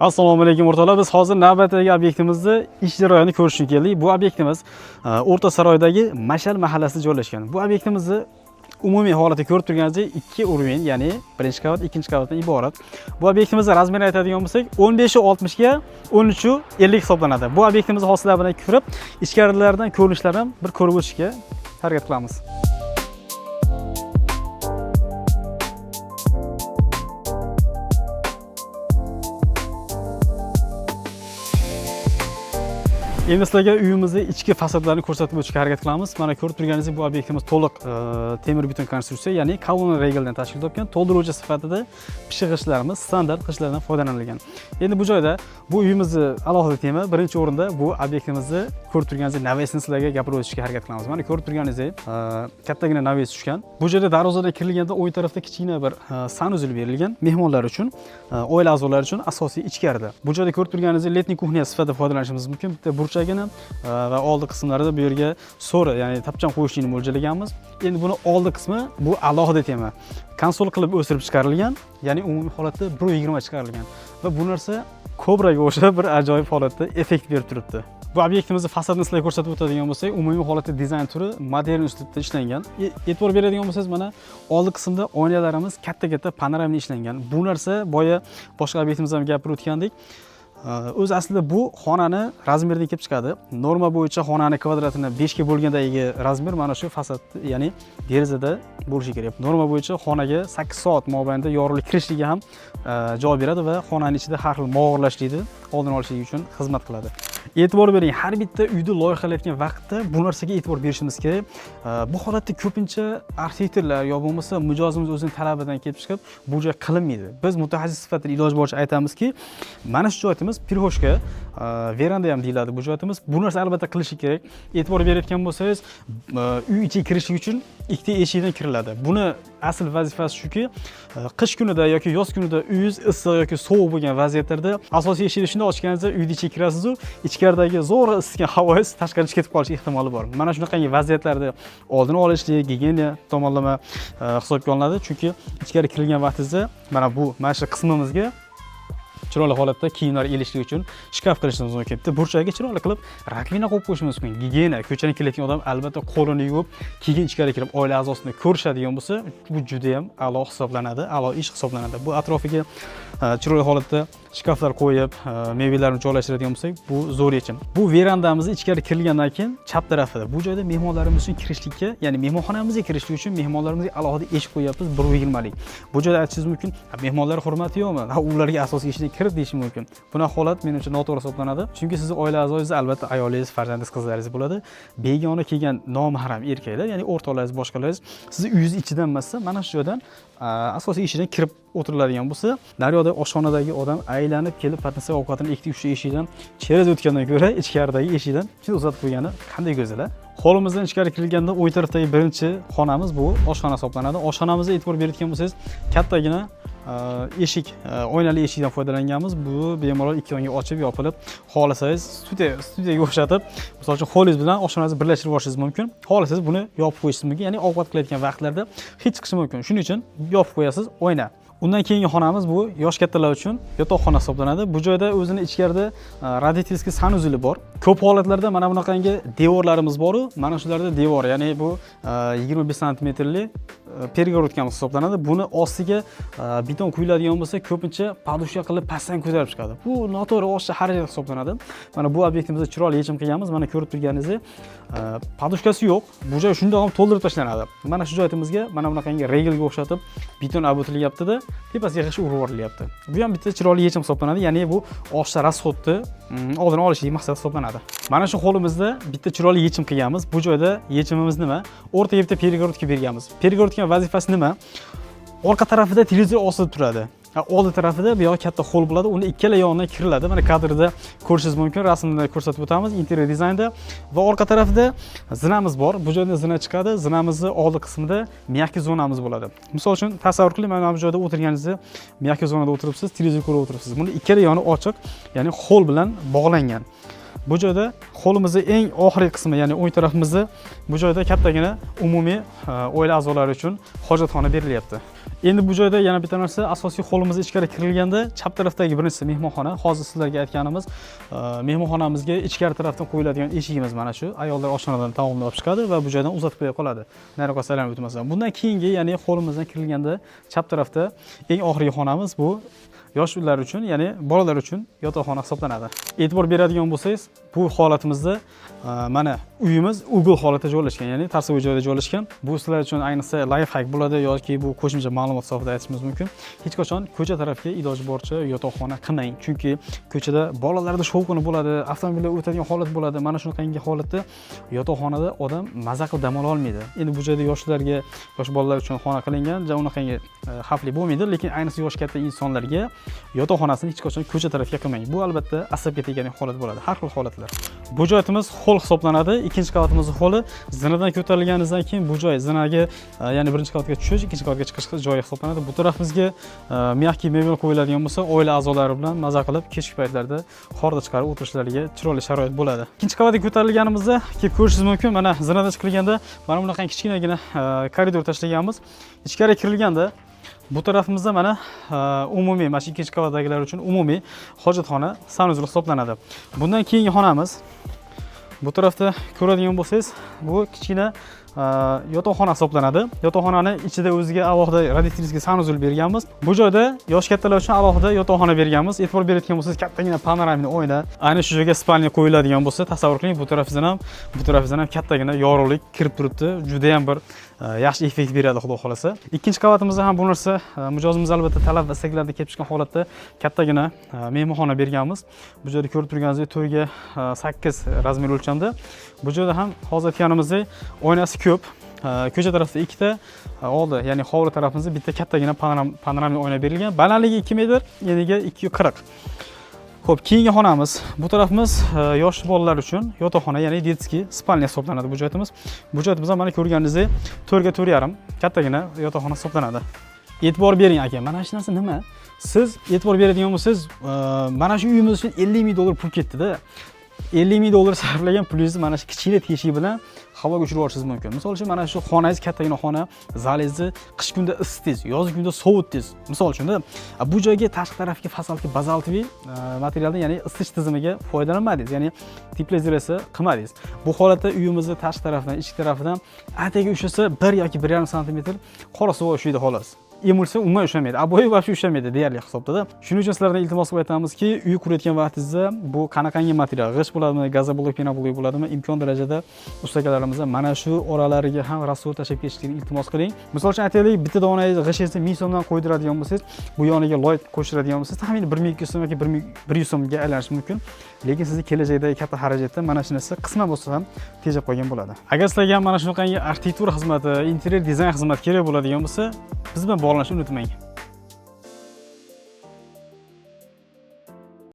Assalomu alaykum o'rtoqlar. Biz hozir navbatdagi obyektimizni ish jarayonini ko'rishga keldik. Bu obyektimiz O'rta Saroydagi Mashal mahallasida joylashgan. Bu obyektimizni umumiy holati ko'rib turganingizdek 2 urovень, ya'ni birinchi qavat, ikkinchi qavatdan iborat. Bu obyektimizni razmerini aytadigan bo'lsak, 15:60 ga 13:50 hisoblanadi. Bu obyektimiz hosillar bilan kirib, ichkarilaridan ko'rinishlarini bir ko'rib o'tishga harakat qilamiz. Endi sizlarga uyimizni ichki fasadlarini ko'rsatib o'tishga harakat qilamiz. Mana ko'rib turganingizdek, bu obyektimiz to'liq temir beton konstruksiya, ya'ni kolonna regeldan tashkil topgan. To'ldiruvchi sifatida pishiq g'ishtlarimiz standart g'ishtlardan foydalanilgan. Endi bu joyda bu uyimizni alohida tema, birinchi o'rinda bu obyektimizni ko'rib turganingizdek navesini sizlarga gapirib o'tishga harakat qilamiz. Mana ko'rib turganingizdek, kattagina naves tushgan. Bu joyda darvozadan kirilganda o'ng tarafda kichkina bir sanuzel berilgan mehmonlar uchun, oila a'zolari uchun asosiy ichkarida. Bu joyda ko'rib turganingizdek letniy kuxnya sifatida foydalanishimiz mumkin. Bitta burchagini va oldi qismlarida bu yerga so'ri, ya'ni tapcham qo'yishni mo'ljallaganmiz. Endi buni oldi qismi bu alohida tema. Konsol qilib o'stirib chiqarilgan, ya'ni umumiy holatda 1.20 chiqarilgan va bu narsa kobraga o'xshab bir ajoyib holatda effekt berib turibdi. Bu obyektimizni fasadini sizlarga ko'rsatib o'tadigan bo'lsak, umumiy holatda dizayn turi modern uslubda ishlangan. E'tibor beradigan bo'lsangiz, mana oldi qismda oynalarimiz katta-katta panoramli ishlangan. Bu narsa boya boshqa obyektimizda ham gapirib o'tgandek, o'z aslida bu xonani razmeridan kelib chiqadi. Norma bo'yicha xonani kvadratini 5 ga bo'lgandagi razmer mana shu fasad, ya'ni derazada bo'lishi kerak. Norma bo'yicha xonaga 8 soat mobaynida yorug'lik kirishiga ham joy beradi va xonaning ichida har xil mog'orlashlikni oldini olishlik uchun xizmat qiladi. E'tibor bering, har bitta uyni loyihalayotgan vaqtda bu narsaga e'tibor berishimiz kerak. Bu holatda ko'pincha arxitektorlar yo bo'lmasa mijozimiz o'zining talabidan kelib chiqib bu joy qilinmaydi. Biz mutaxassis sifatida iloji boricha aytamizki, mana shu joyimiz pirxoshka, veranda ham deyiladi bu joyimiz. Bu narsa albatta qilishi kerak. E'tibor berayotgan bo'lsangiz, uy ichiga kirishlik uchun ikkita eshikdan kiriladi. Buni asl vazifasi shuki, qish kunida yoki yoz kunida uyingiz issiq yoki sovuq bo'lgan vaziyatlarda asosiy eshikni shunday ochganingizda uyning ichiga kirasiz u ichkaridagi zo'rg'a isitgan havoingiz tashqariga chiqib ketib qolish ehtimoli bor. Mana shunaqangi vaziyatlarda oldini olishlik, gigiyena tomonlama hisobga olinadi. Chunki ichkari kirilgan vaqtingizda mana shu qismimizga chiroyli holatda kiyimlar ilishlik uchun shkaf qilishimiz mumkin. Bitta burchaga chiroyli qilib rakvina qo'yib qo'yishimiz mumkin. Gigiyena, ko'chadan kelayotgan odam albatta qo'lini yuvib, keyin ichkari kirib oila a'zosini ko'rishadigan bo'lsa, bu juda ham a'lo hisoblanadi, a'lo ish hisoblanadi. Bu atrofiga chiroyli holatda shkaflar qo'yib, mebellarni joylashtiradigan bo'lsak, bu zo'r yechim. Bu verandamizni ichkari kirilgandan keyin chap tarafida bu joyda mehmonlarimiz uchun kirishlikka, ya'ni mehmonxonamizga kirishlik uchun mehmonlarimizga alohida eshik qo'yapmiz 1.20 lik. Bu joyda aytishingiz mumkin, mehmonlar hurmati yo'qmi? Ularga asosiy eshikdan kirib deyish mumkin. Bunaqa holat menimcha noto'g'ri hisoblanadi. Chunki sizning oila a'zoyingiz albatta ayolingiz, farzandingiz, qizlaringiz bo'ladi. Begona kelgan nomahram erkaklar, ya'ni o'rtoqlaringiz, boshqalaringiz sizni uyingiz ichidan emas, mana shu joydan asosiy eshikdan kirib o'tiriladigan bo'lsa, daryoda oshxonadagi odam aylanib kelib patnasa ovqatini ikkita uchta eshikdan cheraz o'tgandan ko'ra ichkaridagi eshikdan shunday uzatib qo'ygani qanday go'zal a? Hovlimizdan ichkari kirilganda o'ng tarafdagi birinchi xonamiz bu oshxona hisoblanadi. Oshxonamizga e'tibor berayotgan bo'lsangiz, kattagina eshik, oynali eshikdan foydalanganmiz. Bu bemalol ikki yonga ochib, yopilib, xohlasangiz studiyaga o'xshatib, misol uchun qo'lingiz bilan oshxonangizni birlashtirib olishingiz mumkin. Xohlasangiz buni yopib qo'yishingiz mumkin, ya'ni ovqat qilayotgan vaqtlarda hech chiqishi mumkin. Shuning uchun yopib qo'yasiz oyna. Undan keyingi xonamiz bu yosh kattalar uchun yotoqxona hisoblanadi. Bu joyda o'zini ichkarida radiatorskiy sanuzeli bor. Ko'p holatlarda mana bunaqangi devorlarimiz bor-ku, mana shularda devor, ya'ni bu 25 sm-lik pergorodkamiz hisoblanadi. Buni ostiga beton quyiladigan bo'lsa, ko'pincha podushka qilib pastdan ko'tarib chiqadi. Bu noto'g'ri oshiq xarajat hisoblanadi. Mana bu obyektimizda chiroyli yechim qilganmiz. Mana ko'rib turganingizdek, podushkasi yo'q. Bu joy shunday ham to'ldirib tashlanadi. Mana shu joyimizga mana bunaqangi regelga o'xshatib beton abotilyapti-da, tepasiga g'isht urib yuborilyapti. Bu ham bitta chiroyli yechim hisoblanadi. Ya'ni bu oshda rasxodni oldini olishlik maqsad hisoblanadi. Mana shu hovlimizda bitta chiroyli yechim qilganmiz. Bu joyda yechimimiz nima? O'rtaga bitta pergorodka berganmiz. Pergorodka vazifasi nima? Orqa tarafida televizor osilib turadi. Oldi tarafida bu yoq katta hol bo'ladi. Uni ikkala yonidan kiriladi. Mana kadrda ko'rishingiz mumkin. Rasmda ko'rsatib o'tamiz. Interior dizaynda va orqa tarafida zinamiz bor. Bu joyda zina chiqadi. Zinamizning oldi qismida miyaki zonamiz bo'ladi. Misol uchun tasavvur qiling, mana bu joyda o'tirganingizda miyaki zonada o'tiribsiz, televizor ko'rib o'tiribsiz. Buni ikkala yoni ochiq, ya'ni hol bilan bog'langan. Bu joyda holimizni eng oxirgi qismi, ya'ni o'ng tarafimizda bu joyda kattagina umumiy oila a'zolari uchun hojatxona berilyapti. Endi bu joyda yana bitta narsa, asosiy holimiz ichkari kirilganda chap tarafdagi birinchisi mehmonxona. Hozir sizlarga aytganimiz mehmonxonamizga ichkari tarafdan qo'yiladigan eshigimiz mana shu. Ayollar oshxonadan taomni olib chiqadi va bu joydan uzatib qo'ya qoladi. Nariroqqa saylanib o'tmasdan. Bundan keyingi, ya'ni holimizdan kirilganda chap tarafda eng oxirgi xonamiz bu yosh ular uchun, ya'ni bolalar uchun yotoqxona hisoblanadi. E'tibor beradigan bo'lsangiz, bu holatimizda mana uyimiz ugl holatda joylashgan, ya'ni tarsoviy joyda joylashgan. Bu sizlar uchun ayniqsa life hack bo'ladi yoki bu qo'shimcha ma'lumot sifatida aytishimiz mumkin. Hech qachon ko'cha tarafga iloji boricha yotoqxona qilmang, chunki ko'chada bolalarda shovqini bo'ladi, avtomobillar o'tadigan holat bo'ladi. Mana shunaqangi holatda yotoqxonada odam maza qilib dam ola olmaydi. Endi bu joyda yoshlarga, yosh bolalar uchun xona qilingan, unaqangi xavfli bo'lmaydi, lekin ayniqsa yosh katta insonlarga yotoqxonasini hech qachon ko'cha tarafga qilmang. Bu albatta asabga tegadigan holat bo'ladi, har xil holatlar. Bu joyimiz hol hisoblanadi. Ikkinchi qavatimiz holi. Zinadan ko'tarilganingizdan keyin bu joy zinaga, ya'ni birinchi qavatga tushish, ikkinchi qavatga chiqish joyi hisoblanadi. Bu tarafimizga miyaqi mebel qo'yiladigan bo'lsa, oila a'zolari bilan maza qilib kechki paytlarda qorda chiqarib o'tirishlariga chiroyli sharoit bo'ladi. Ikkinchi qavatga ko'tarilganimizda kelib ko'rishingiz mumkin. Mana zinadan chiqilganda mana bunaqa kichkinagina koridor tashlaganmiz. Ichkari kirilganda bu tarafimizda mana umumiy, mana shu ikkinchi qavatdagilar uchun umumiy hojatxona, sanuzul hisoblanadi. Bundan keyingi xonamiz bu tarafda ko'radigan bo'lsangiz, bu kichkina yotoqxona hisoblanadi. Yotoqxonani ichida o'ziga alohida radiatorli sanuzul berganmiz. Bu joyda yosh kattalar uchun alohida yotoqxona berganmiz. E'tibor berayotgan bo'lsangiz, kattagina panoramli oyna. Ayni shu joyga spalnya qo'yiladigan bo'lsa, tasavvur qiling, bu tarafingizdan ham kattagina yorug'lik kirib turibdi. Juda ham bir yaxshi effekt beradi, xudo xolasa. Ikkinchi qavatimizda ham bu narsa mijozimiz albatta talab va istaklarga kelib chiqqan holatda kattagina mehmonxona berganmiz. Bu joyda ko'rib turganingizdek 4 ga 8 razmer o'lchamda. Bu joyda ham hozir aytganimizdek oynasi ko'p. Ko'cha tarafida ikkita oldi, ya'ni hovli tarafimizda bitta kattagina panoramli oyna berilgan. Balandligi 2 metr, eniga 240. Xo'p, keyingi xonamiz. Bu tarafimiz yosh bolalar uchun yotoqxona, ya'ni детский spalnya hisoblanadi bu joyimiz. Bu joyimiz mana ko'rganingizdek 4 ga 4,5 kattagina yotoqxona hisoblanadi. E'tibor bering aka, mana shu narsa nima? Siz e'tibor beradigan bo'lsangiz, mana shu uyimiz uchun 50 ming dollar pul ketdi-da. 50 ming dollar sarflagan pulingizni mana shu kichkina teshik bilan havoga uchirib yuborishingiz mumkin. Misol uchun mana shu xonangiz kattagina xona, zalingizni qish kunda isitingiz, yoz kunda sovutingiz. Misol uchun bu joyga tashqi tarafga fasalki bazaltoviy materialdan, ya'ni isitish tizimiga foydalanmadingiz, ya'ni tepliziratsiya qilmadingiz. Bu holatda uyimizni tashqi tarafidan, ichki tarafidan ataga ushasa 1 yoki 1,5 sm qora suv ushlaydi xolos. Emulsiya umuman ushlamaydi. Abo'yi vaqti ushlamaydi deyarli hisobda. Shuning uchun sizlardan iltimos qilib aytamizki, uy qurayotgan vaqtingizda bu qanaqangi material, g'isht bo'ladimi, gazoblok, penoblok bo'ladimi, imkon darajada ustakalarimiz mana shu oralariga ham rasol tashib ketishni iltimos qiling. Misol uchun aytaylik, bitta donangiz g'ishingizni 1000 so'mdan qo'ydiradigan bo'lsangiz, bu yoniga loy qo'shiradigan bo'lsangiz, taxminan 1200 so'm yoki 1100 so'mga aylanishi mumkin. Lekin sizni kelajakdagi katta xarajatda mana shu narsa qisman bo'lsa ham tejab qolgan bo'ladi. Agar sizlarga mana shunaqangi arxitektura xizmati, interyer dizayn xizmati kerak bo'ladigan bo'lsa, biz bilan bog'lanishni unutmang.